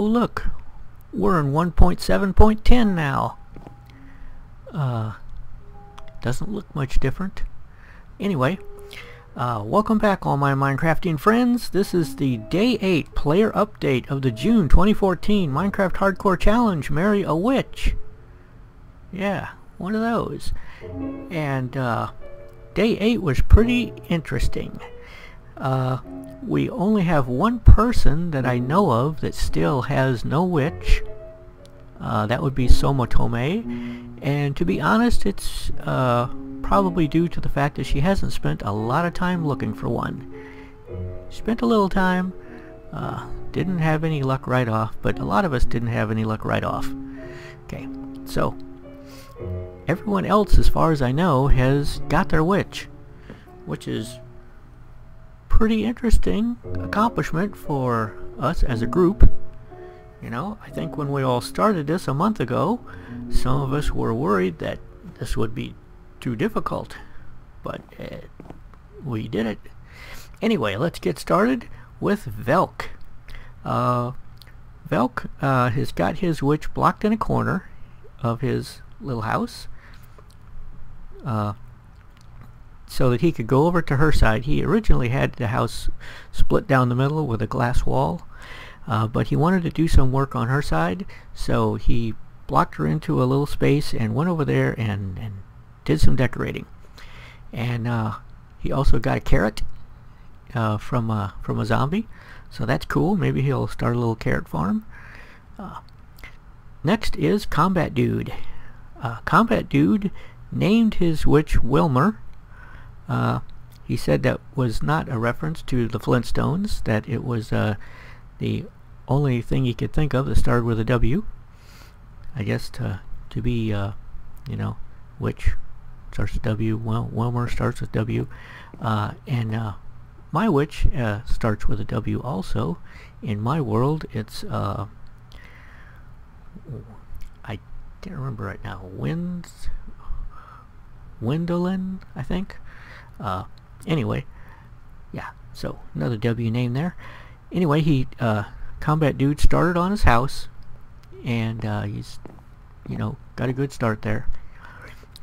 Oh look, we're in 1.7.10 now. Doesn't look much different. Anyway, welcome back all my Minecrafting friends. This is the Day 8 player update of the June 2014 Minecraft Hardcore Challenge, Marry a Witch. Yeah, one of those. And Day 8 was pretty interesting. We only have one person that I know of that still has no witch. That would be Somotome. And to be honest, it's probably due to the fact that she hasn't spent a lot of time looking for one. Spent a little time, didn't have any luck right off, but a lot of us didn't have any luck right off. Okay, so everyone else, as far as I know, has got their witch, which is pretty interesting accomplishment for us as a group. You know, I think when we all started this a month ago, some of us were worried that this would be too difficult, but we did it. Anyway, let's get started with Velk. Velk has got his witch blocked in a corner of his little house, so that he could go over to her side. He originally had the house split down the middle with a glass wall, but he wanted to do some work on her side, so he blocked her into a little space and went over there and did some decorating. And he also got a carrot from a zombie, so that's cool. Maybe he'll start a little carrot farm. Next is Combat Dude. Combat Dude named his witch Wilmer. He said that was not a reference to the Flintstones, that it was the only thing he could think of that started with a W. I guess to be, you know, witch starts with W, Wilmer starts with W, and my witch starts with a W also. In my world, it's, I can't remember right now, Windolin, I think. Anyway, yeah, so another W name there. Anyway, he Combat Dude started on his house, and he's, you know, got a good start there.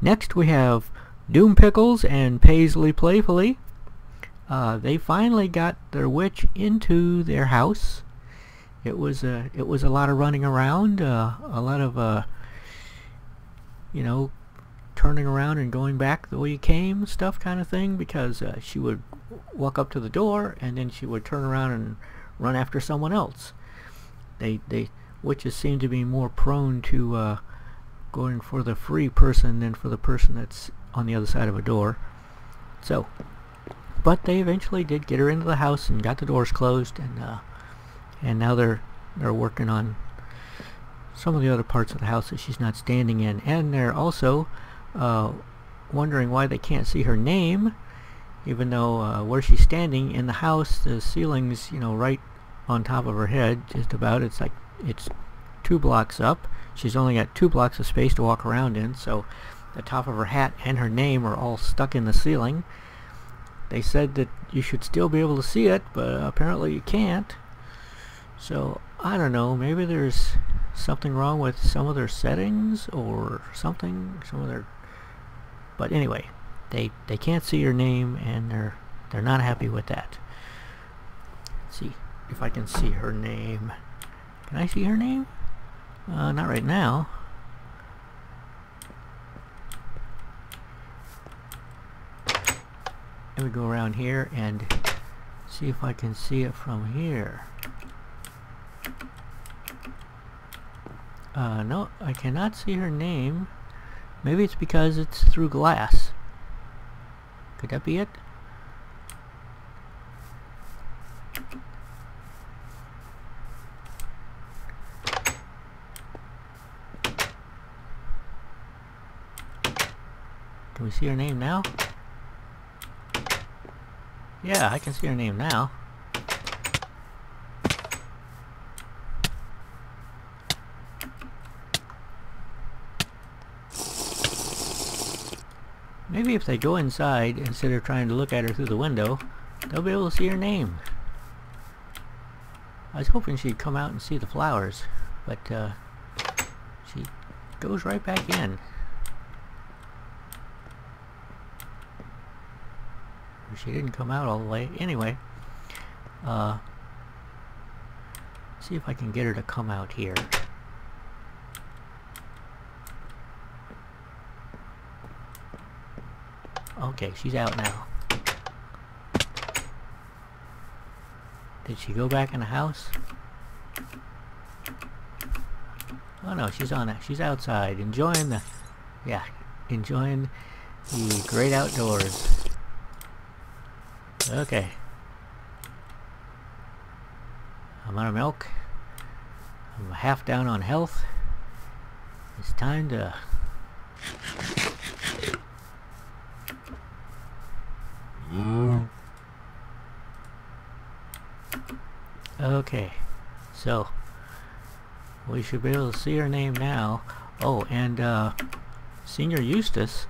Next we have Doom Pickles and Paisley Playfully. They finally got their witch into their house. It was a lot of running around, a lot of you know, turning around and going back the way you came, stuff kind of thing, because she would walk up to the door and then she would turn around and run after someone else. Witches seem to be more prone to going for the free person than for the person that's on the other side of a door. So, but they eventually did get her into the house and got the doors closed, and now they're working on some of the other parts of the house that she's not standing in, and they're also wondering why they can't see her name, even though where she's standing in the house, the ceiling's, you know, right on top of her head, just about. It's like it's 2 blocks up. She's only got 2 blocks of space to walk around in, so the top of her hat and her name are all stuck in the ceiling. They said that you should still be able to see it, but apparently you can't. So I don't know, maybe there's something wrong with some of their settings or something, but anyway, they can't see her name, and they're not happy with that. Let's see if I can see her name. Can I see her name? Not right now. Let me go around here and see if I can see it from here. No, I cannot see her name. Maybe it's because it's through glass. Could that be it? Can we see her name now? Yeah, I can see her name now. Maybe if they go inside instead of trying to look at her through the window, they'll be able to see her name. was hoping she'd come out and see the flowers, but she goes right back in. She didn't come out all the way. Anyway, see if I can get her to come out here. Okay, she's out now. Did she go back in the house? Oh no, she's on it. She's outside, enjoying the, enjoying the great outdoors. Okay. I'm out of milk. I'm half down on health. It's time to... Okay, so we should be able to see her name now. Oh, and Senior Eustace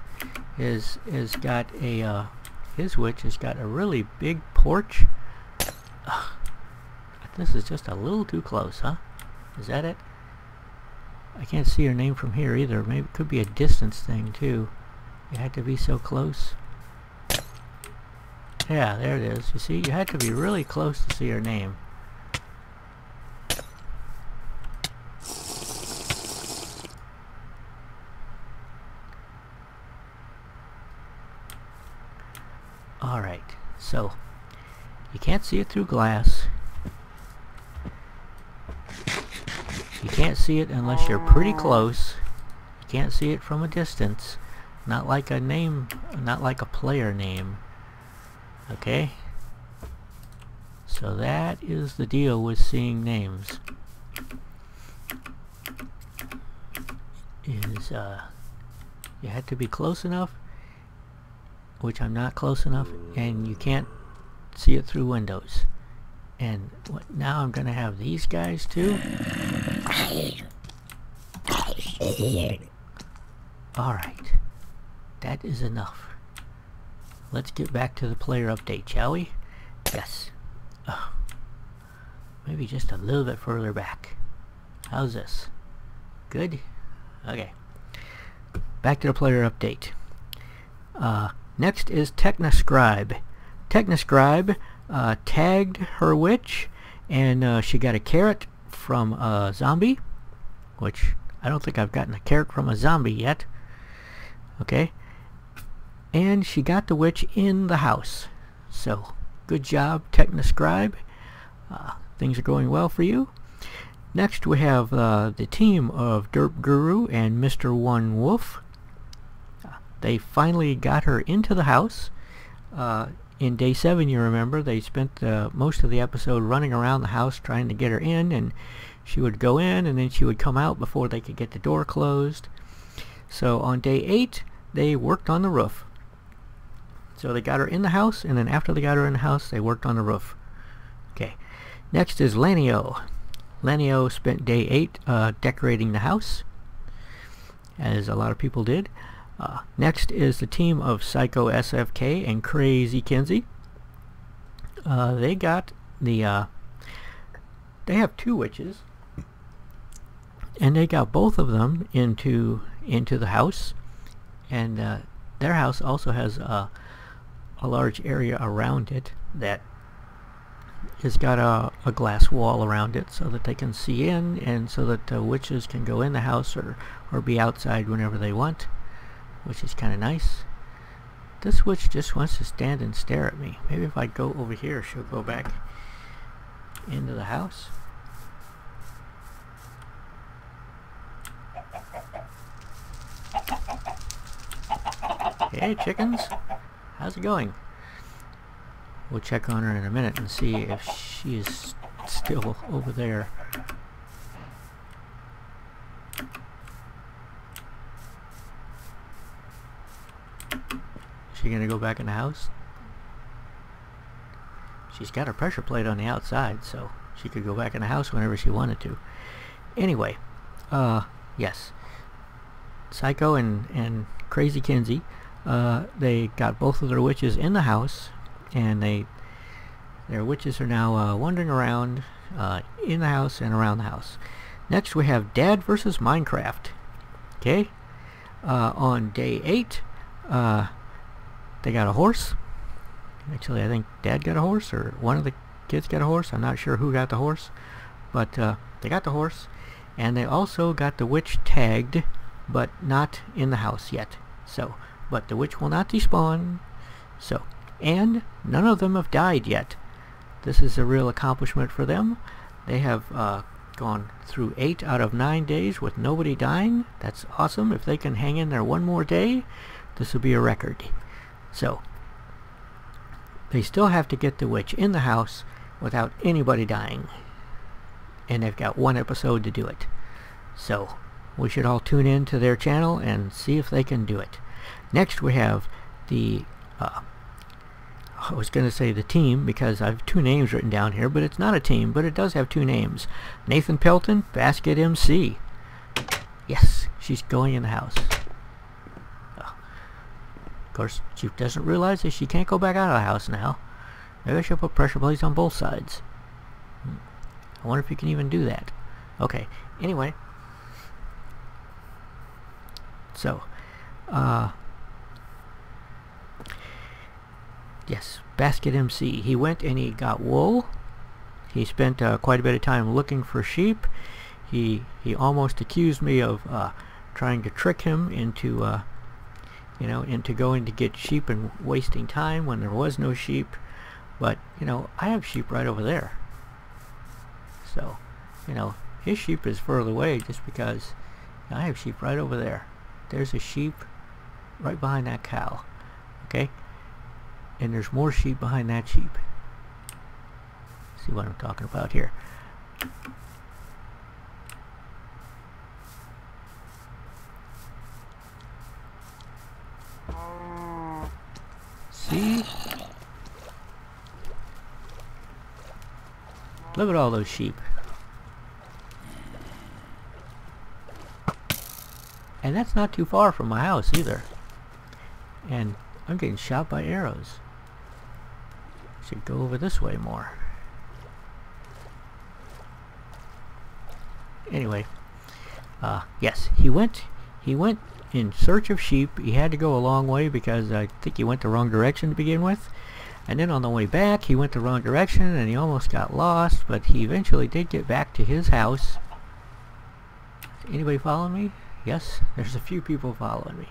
is got a his witch has got a really big porch. This is just a little too close, huh? Is that it? I can't see her name from here either. Maybe it could be a distance thing too. You had to be so close. Yeah, there it is. You see, you had to be really close to see her name. Alright, so you can't see it through glass. You can't see it unless you're pretty close. You can't see it from a distance. Not like a name, not like a player name. Okay? So that is the deal with seeing names. You had to be close enough, which I'm not close enough, and you can't see it through windows. And now I'm gonna have these guys too. Alright, that is enough. Let's get back to the player update, shall we? Yes. Maybe just a little bit further back. How's this? Good? Okay. Back to the player update. Next is TechnaScribe. TechnaScribe tagged her witch, and she got a carrot from a zombie, which I don't think I've gotten a carrot from a zombie yet. Okay. And she got the witch in the house. So, good job, TechnaScribe. Things are going well for you. Next we have the team of Derp Guru and Mr. One Wolf. They finally got her into the house. In day 7, you remember, they spent most of the episode running around the house trying to get her in, and she would go in and then she would come out before they could get the door closed. So on day 8, they worked on the roof. So they got her in the house, and then after they got her in the house, they worked on the roof. Okay. Next is Lanio. Lanio spent day 8 decorating the house, as a lot of people did. Next is the team of Psycho SFK and Crazy Kinsey. They got the they have 2 witches, and they got both of them into the house, and their house also has a large area around it that has got a glass wall around it so that they can see in, and so that witches can go in the house or be outside whenever they want, which is kind of nice. This witch just wants to stand and stare at me. Maybe if I go over here, she'll go back into the house. Hey chickens, how's it going? We'll check on her in a minute and see if she is still over there. Is she gonna go back in the house? She's got her pressure plate on the outside, so she could go back in the house whenever she wanted to. Anyway, yes. Psycho and Crazy Kinsey, they got both of their witches in the house, and their witches are now wandering around, in the house and around the house. Next we have Dad versus Minecraft. Okay, on day 8, they got a horse. Actually, I think Dad got a horse, or one of the kids got a horse. I'm not sure who got the horse, but they got the horse, and they also got the witch tagged, but not in the house yet. So, but the witch will not despawn. So, and none of them have died yet. This is a real accomplishment for them. They have gone through 8 out of 9 days with nobody dying. That's awesome. If they can hang in there one more day, this will be a record. So, they still have to get the witch in the house without anybody dying. And they've got 1 episode to do it. So, we should all tune in to their channel and see if they can do it. Next we have the I was going to say the team, because I have 2 names written down here, but it's not a team, but it does have 2 names. Nathan Pelton, Basket MC. Yes, she's going in the house. Of course, she doesn't realize that she can't go back out of the house now. Maybe I should put pressure plates on both sides. I wonder if you can even do that. Okay, anyway. So, yes, Basket MC. He went and he got wool. He spent quite a bit of time looking for sheep. He almost accused me of trying to trick him into into going to get sheep and wasting time when there was no sheep. But I have sheep right over there. So, his sheep is further away just because I have sheep right over there. There's a sheep right behind that cow. Okay? And there's more sheep behind that sheep. See what I'm talking about here. See? Look at all those sheep. And that's not too far from my house either. And I'm getting shot by arrows. Should go over this way more. Anyway, yes, he went in search of sheep. He had to go a long way because I think he went the wrong direction to begin with. And then on the way back, he went the wrong direction and he almost got lost, but he eventually did get back to his house. Anybody following me? Yes, there's a few people following me.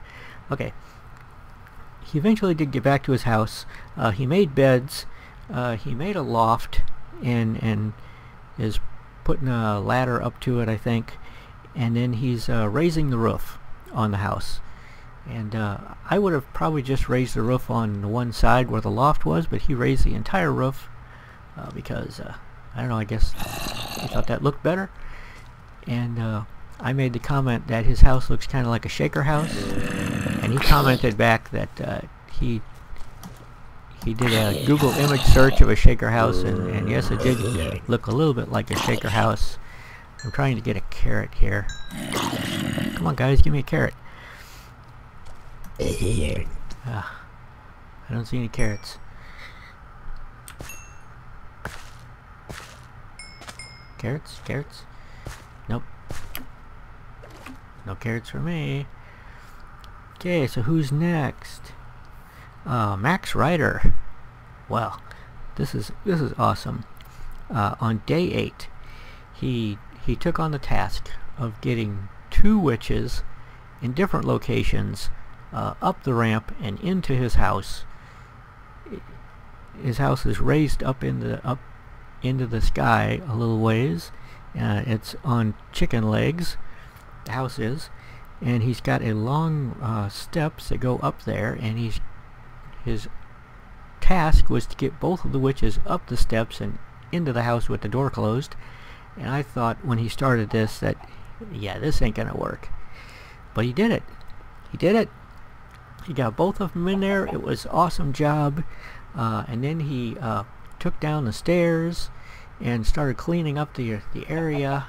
Okay. He eventually did get back to his house. He made beds. He made a loft and is putting a ladder up to it, I think. And then he's raising the roof on the house. And I would have probably just raised the roof on the one side where the loft was, but he raised the entire roof because, I don't know, I guess he thought that looked better. And I made the comment that his house looks kind of like a shaker house, and he commented back that he did a Google image search of a shaker house, and yes, it did look a little bit like a shaker house. I'm trying to get a carrot here. Come on, guys, give me a carrot. I don't see any carrots. Carrots? Carrots? Nope. No carrots for me. Okay, so who's next? Max Ryder. Well, this is awesome. On day 8, he took on the task of getting 2 witches in different locations up the ramp and into his house. His house is raised up into the sky a little ways. It's on chicken legs. The house is, and he's got a long steps that go up there, and his task was to get both of the witches up the steps and into the house with the door closed. And I thought when he started this that, yeah, this ain't gonna work, but he did it. He did it. He got both of them in there. It was an awesome job. And then he took down the stairs and started cleaning up the area.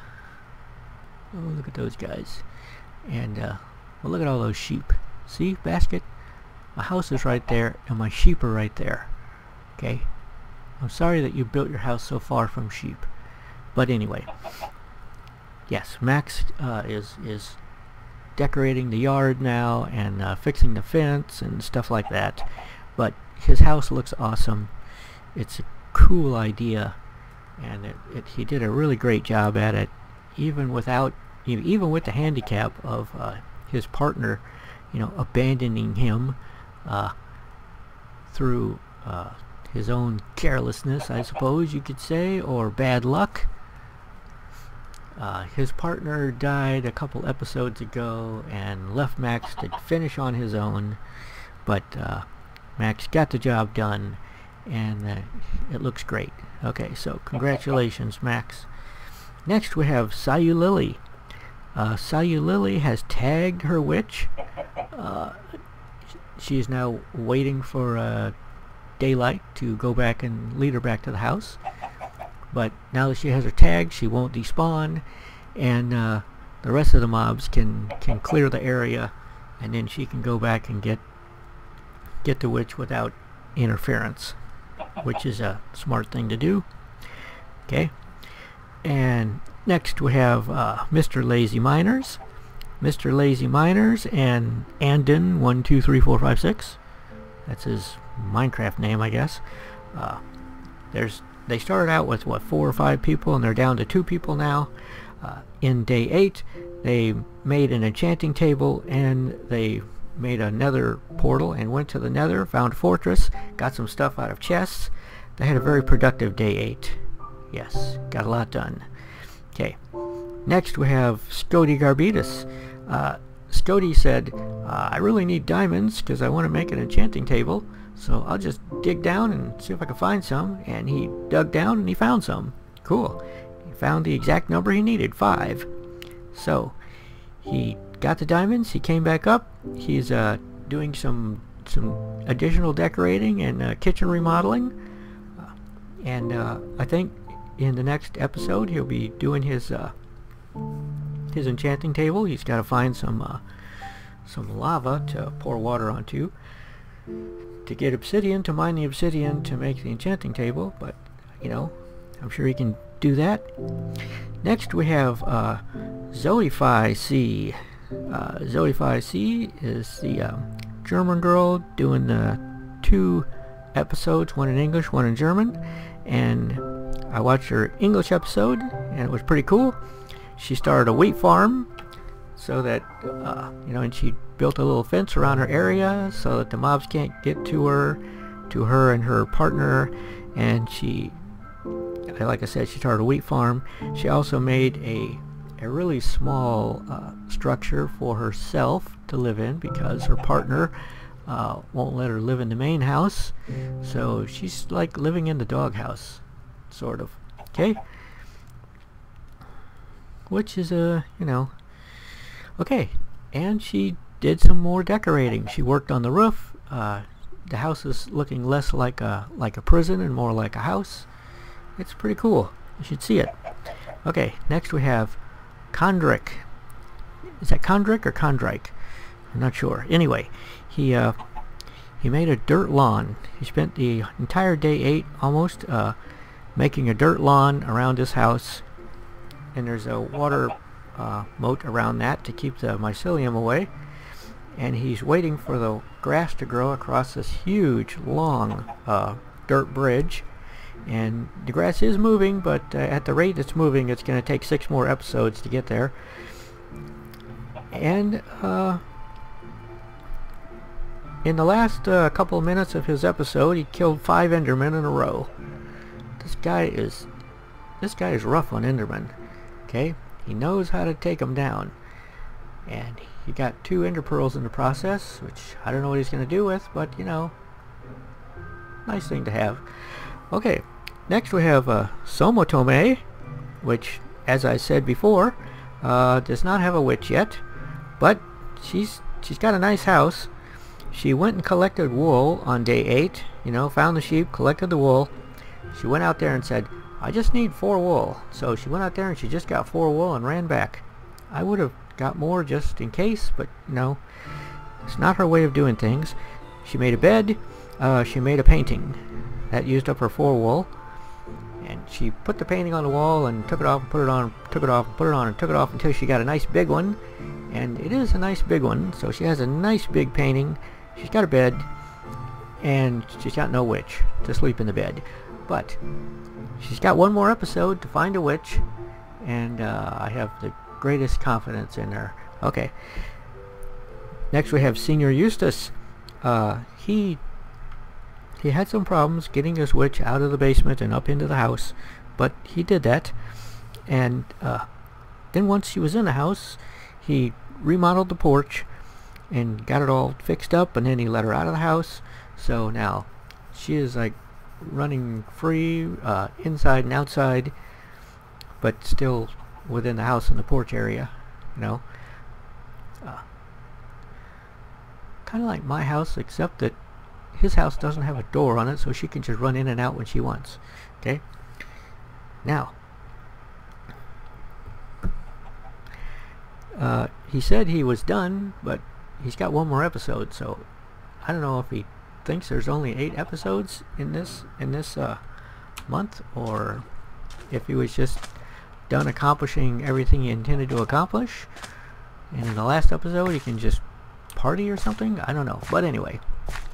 Oh, look at those guys. And well, look at all those sheep. See, Basket? My house is right there and my sheep are right there. Okay? I'm sorry that you built your house so far from sheep. But anyway, yes, Max is decorating the yard now and fixing the fence and stuff like that. But his house looks awesome. It's a cool idea, and he did a really great job at it, even with the handicap of his partner, abandoning him through his own carelessness, I suppose you could say, or bad luck. His partner died a couple episodes ago and left Max to finish on his own, but Max got the job done, and it looks great. Okay, so congratulations, Max. Next we have Sayu Lily. Sayu Lily has tagged her witch. She is now waiting for daylight to go back and lead her back to the house. But now that she has her tag, she won't despawn, and the rest of the mobs can clear the area, and then she can go back and get the witch without interference, which is a smart thing to do. Okay, and next we have Mr. Lazy Miners. Mr. Lazy Miners and Andon 1234556. That's his Minecraft name, I guess. They started out with 4 or 5 people, and they're down to 2 people now. In day 8, they made an enchanting table, and they made a nether portal and went to the nether, found a fortress, got some stuff out of chests. They had a very productive day 8. Yes, got a lot done. Okay, next we have Scody Garbitas. Scody said, I really need diamonds because I want to make an enchanting table, so I'll just dig down and see if I can find some. And he dug down and he found some. Cool. He found the exact number he needed, 5. So he got the diamonds, he came back up, he's doing some additional decorating and kitchen remodeling, and I think in the next episode he'll be doing his enchanting table. He's got to find some lava to pour water onto to get obsidian, to mine the obsidian to make the enchanting table, but I'm sure he can do that. Next we have Zoe-Fi C. Zoe-Fi C is the German girl doing the 2 episodes, one in English, one in German, and I watched her English episode and it was pretty cool. She started a wheat farm so that and she built a little fence around her area so that the mobs can't get to her and her partner. And like I said, she started a wheat farm. She also made a really small structure for herself to live in because her partner won't let her live in the main house, so she's like living in the doghouse, sort of. Okay, which is okay. And she did some more decorating. She worked on the roof. The house is looking less like a prison and more like a house. It's pretty cool. You should see it. Okay, next we have Kondrik. Is that Kondrik or Kondrike? I'm not sure. Anyway, he made a dirt lawn. He spent the entire day 8 almost making a dirt lawn around his house, and there's a water moat around that to keep the mycelium away. And he's waiting for the grass to grow across this huge, long dirt bridge. And the grass is moving, but at the rate it's moving, it's going to take 6 more episodes to get there. And in the last couple of minutes of his episode, he killed 5 Endermen in a row. This guy is rough on Endermen. Okay, he knows how to take them down, and he got 2 Ender Pearls in the process, which I don't know what he's going to do with, but nice thing to have. Okay, next we have Somotome, which, as I said before, does not have a witch yet, but she's got a nice house. She went and collected wool on day 8, found the sheep, collected the wool. She went out there and said, I just need 4 wool. So she went out there and she just got 4 wool and ran back. I would have got more just in case, but no, it's not her way of doing things. She made a bed, she made a painting. That used up her 4 wool. And she put the painting on the wall and took it off and put it on, took it off and put it on and took it off until she got a nice big one. And it is a nice big one, so she has a nice big painting. She's got a bed, and she's got no witch to sleep in the bed. But she's got one more episode to find a witch, and I have the greatest confidence in her. Okay. Next we have Senior Eustace. He had some problems getting his witch out of the basement and up into the house, but he did that. And then once she was in the house, he remodeled the porch and got it all fixed up, and then he let her out of the house. So now she is like running free inside and outside, but still within the house in the porch area, you know. Kind of like my house, except that his house doesn't have a door on it, so she can just run in and out when she wants. Okay? Now, he said he was done, but he's got one more episode, so I don't know if he thinks there's only 8 episodes in this month, or if he was just done accomplishing everything he intended to accomplish, and in the last episode he can just party or something. I don't know. But anyway,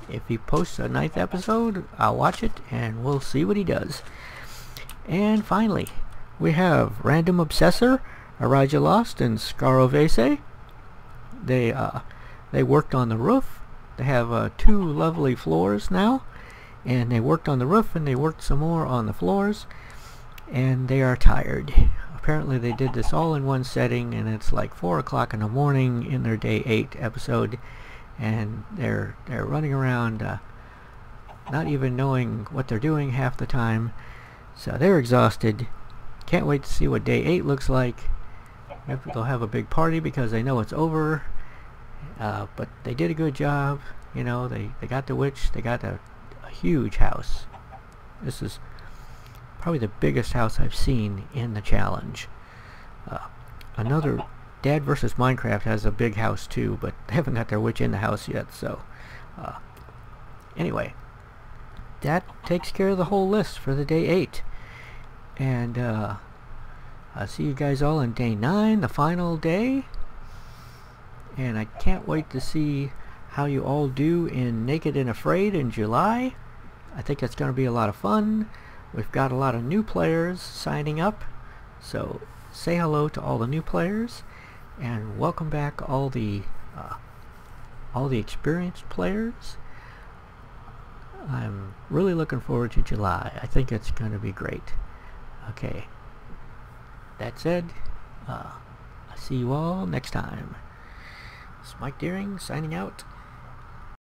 if he posts a 9th episode, I'll watch it and we'll see what he does. And finally, we have Random Obsessor, Arija Lost, and Scarovese. They worked on the roof. They have 2 lovely floors now, and they worked on the roof and they worked some more on the floors, and they are tired. Apparently they did this all in one setting, and it's like 4 o'clock in the morning in their day 8 episode, and they're running around not even knowing what they're doing half the time. So they're exhausted. Can't wait to see what day 8 looks like. Maybe they'll have a big party because they know it's over. But they did a good job. You know, they got the witch. They got a huge house. This is probably the biggest house I've seen in the challenge. Another Dad vs. Minecraft has a big house too, but they haven't got their witch in the house yet. So anyway, that takes care of the whole list for the day 8. And I'll see you guys all in day 9, the final day. And I can't wait to see how you all do in Naked and Afraid in July. I think it's going to be a lot of fun. We've got a lot of new players signing up, so say hello to all the new players, and welcome back all the experienced players. I'm really looking forward to July. I think it's going to be great. Okay, that said, I'll see you all next time. It's Mike Deering signing out.